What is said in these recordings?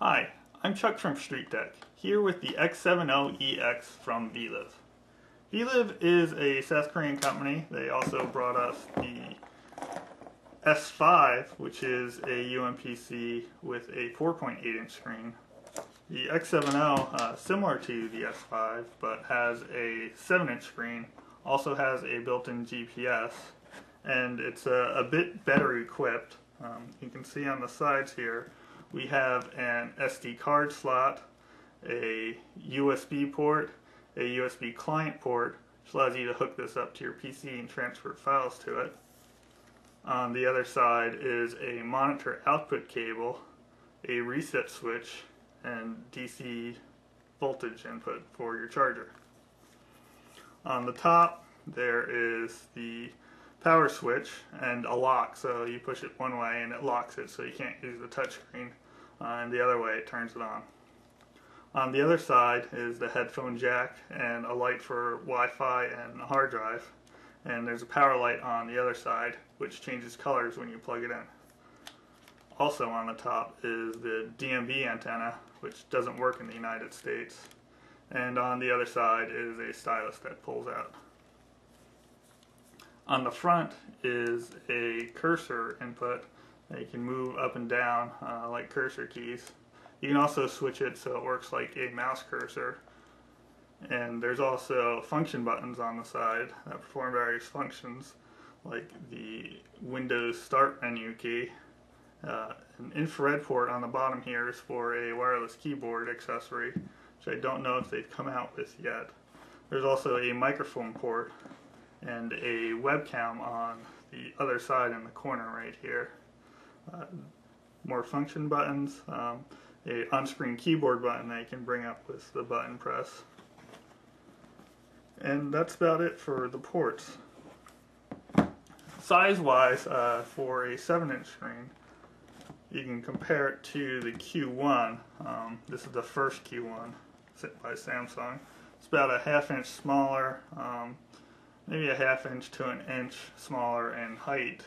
Hi, I'm Chuck from StreetDeck, here with the X70EX from Viliv. Viliv is a South Korean company. They also brought us the S5, which is a UMPC with a 4.8-inch screen. The X70, similar to the S5, but has a 7-inch screen, also has a built-in GPS, and it's a bit better equipped. You can see on the sides here, we have an SD card slot, a USB port, a USB client port, which allows you to hook this up to your PC and transfer files to it. On the other side is a monitor output cable, a reset switch, and DC voltage input for your charger. On the top there is the power switch and a lock, so you push it one way and it locks it so you can't use the touchscreen, and the other way it turns it on. On the other side is the headphone jack and a light for Wi-Fi and a hard drive, and there's a power light on the other side which changes colors when you plug it in. Also on the top is the DMB antenna, which doesn't work in the United States, and on the other side is a stylus that pulls out. On the front is a cursor input that you can move up and down like cursor keys. You can also switch it so it works like a mouse cursor. And there's also function buttons on the side that perform various functions, like the Windows Start menu key. An infrared port on the bottom here is for a wireless keyboard accessory, which I don't know if they've come out with yet. There's also a microphone port and a webcam on the other side in the corner right here. More function buttons, a on-screen keyboard button that you can bring up with the button press. And that's about it for the ports. Size-wise, for a 7-inch screen, you can compare it to the Q1. This is the first Q1 by Samsung. It's about a ½ inch smaller, maybe a ½ inch to an inch smaller in height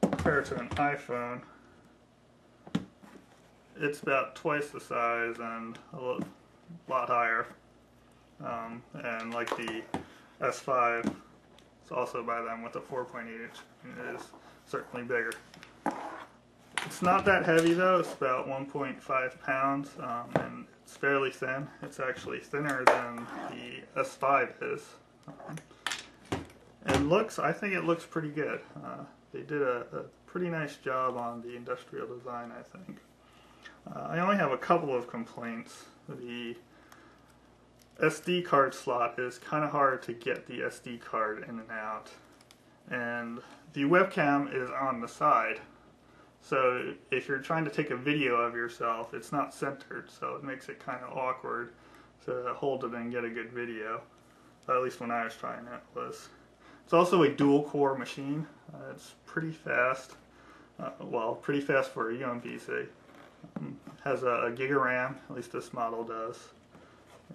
compared to an iPhone. It's about twice the size and a lot higher. And like the S5, it's also by them with a 4.8 inch. It is certainly bigger. It's not that heavy though. It's about 1.5 pounds, and it's fairly thin. It's actually thinner than the S5 is. And I think it looks pretty good. They did a pretty nice job on the industrial design, I think. I only have a couple of complaints. The SD card slot is kind of hard to get the SD card in and out. And the webcam is on the side. So if you're trying to take a video of yourself, it's not centered, so it makes it kind of awkward to hold it and get a good video. At least when I was trying it was. It's also a dual-core machine. It's pretty fast. Well, pretty fast for a UMPC. Has a gig of RAM, at least this model does.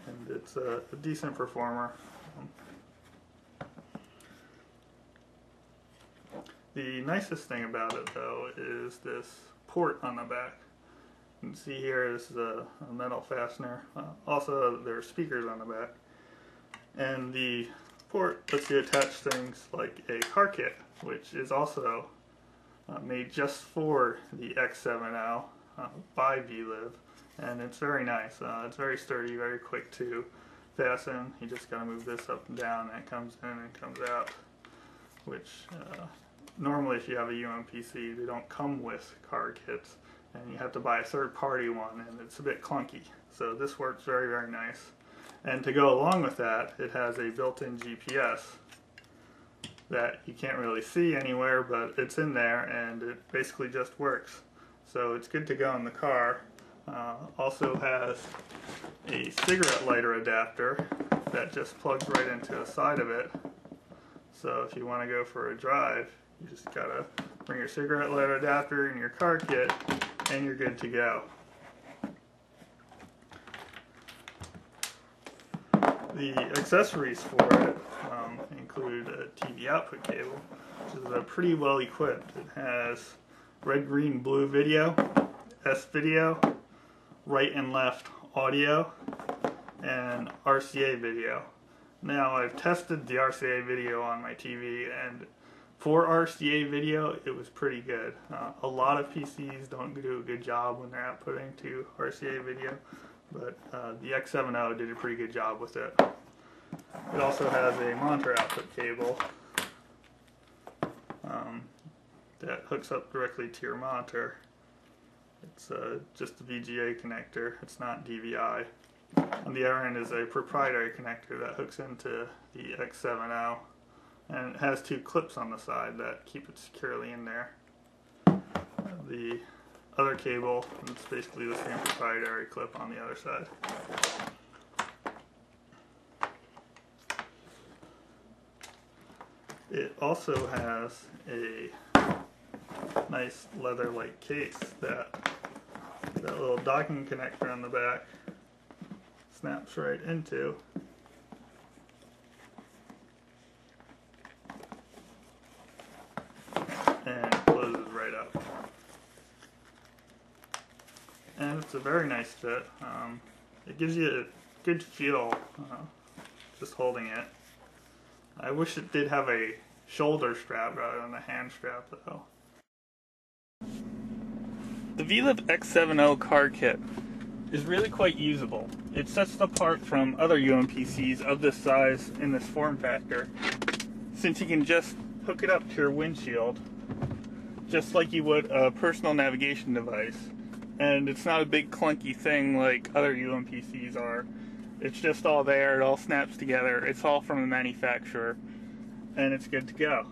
And it's a decent performer. The nicest thing about it, though, is this port on the back. You can see here this is a metal fastener. Also, there are speakers on the back. And the port lets you attach things like a CarKit, which is also made just for the X70 by Viliv, and it's very nice. It's very sturdy, very quick to fasten. You just gotta move this up and down, and it comes in and comes out, which normally if you have a UMPC, they don't come with CarKits, and you have to buy a third-party one, and it's a bit clunky. So this works very, very nice. And to go along with that, it has a built-in GPS that you can't really see anywhere, but it's in there and it basically just works. So it's good to go in the car. Also has a cigarette lighter adapter that just plugs right into the side of it. So if you want to go for a drive, you just gotta bring your cigarette lighter adapter and your CarKit, and you're good to go. The accessories for it include a TV output cable, which is pretty well equipped. It has red, green, blue video, S video, right and left audio and RCA video. Now, I've tested the RCA video on my TV, and for RCA video it was pretty good. A lot of PCs don't do a good job when they're outputting to RCA video, but the X70 did a pretty good job with it. It also has a monitor output cable that hooks up directly to your monitor. It's just a VGA connector, it's not DVI. On the other end is a proprietary connector that hooks into the X70, and it has two clips on the side that keep it securely in there. The other cable, it's basically the same proprietary clip on the other side. It also has a nice leather-like case that little docking connector on the back snaps right into. And closes right up. And it's a very nice fit. It gives you a good feel just holding it. I wish it did have a shoulder strap rather than a hand strap though. The Viliv X70 CarKit is really quite usable. It sets it apart from other UMPCs of this size in this form factor, since you can just hook it up to your windshield just like you would a personal navigation device, and it's not a big clunky thing like other UMPCs are. It's just all there, it all snaps together, it's all from the manufacturer, and it's good to go.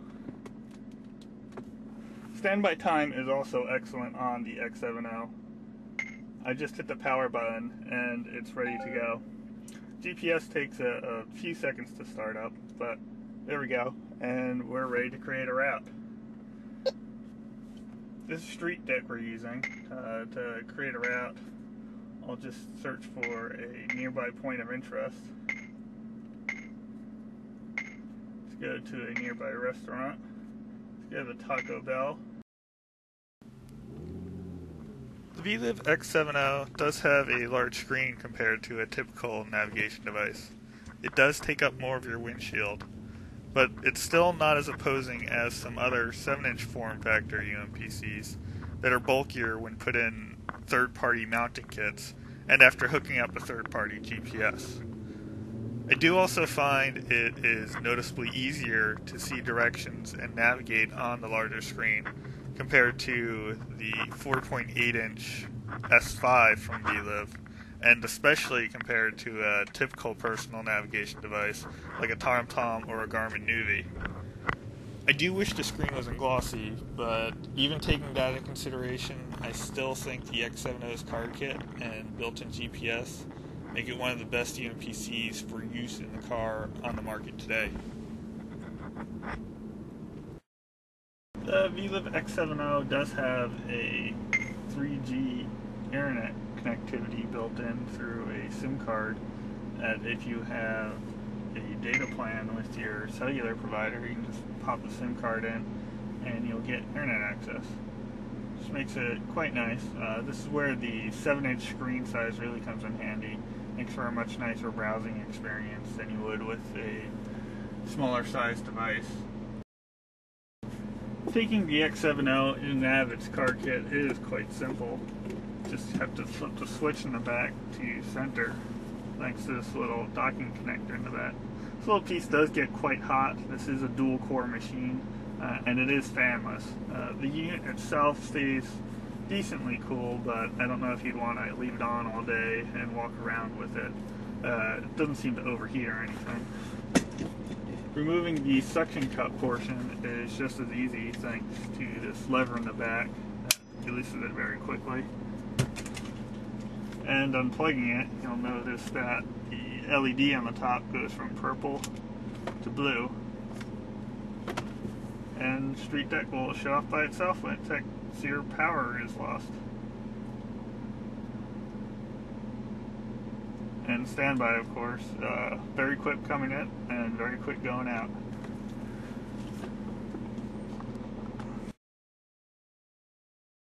Standby time is also excellent on the X70. I just hit the power button and it's ready to go. GPS takes a few seconds to start up, but there we go, and we're ready to create a route. This is StreetDeck we're using to create a route. I'll just search for a nearby point of interest. Let's go to a nearby restaurant. Let's go to Taco Bell. The Viliv X70 does have a large screen compared to a typical navigation device. It does take up more of your windshield, but it's still not as opposing as some other 7-inch form factor UMPCs that are bulkier when put in third-party mounting kits and after hooking up a third-party GPS. I do also find it is noticeably easier to see directions and navigate on the larger screen compared to the 4.8-inch S5 from Viliv, and especially compared to a typical personal navigation device like a TomTom or a Garmin Nuvi. I do wish the screen wasn't glossy, but even taking that into consideration, I still think the X70's CarKit and built-in GPS make it one of the best UMPCs for use in the car on the market today. The Viliv X70 does have a 3G internet connectivity built in through a SIM card, that if you have a data plan with your cellular provider, you can just pop the SIM card in and you'll get internet access. Which makes it quite nice. This is where the 7-inch screen size really comes in handy. Makes for a much nicer browsing experience than you would with a smaller size device. Taking the X70 in and out of its CarKit is quite simple. Just have to flip the switch in the back to center, thanks to this little docking connector in the back. This little piece does get quite hot. This is a dual core machine, and it is fanless. The unit itself stays decently cool, but I don't know if you'd want to leave it on all day and walk around with it. It doesn't seem to overheat or anything. Removing the suction cup portion is just as easy thanks to this lever in the back that releases it very quickly. And unplugging it, you'll notice that the LED on the top goes from purple to blue. And StreetDeck will shut off by itself when it detects your power is lost. And standby, of course, very quick coming in and very quick going out.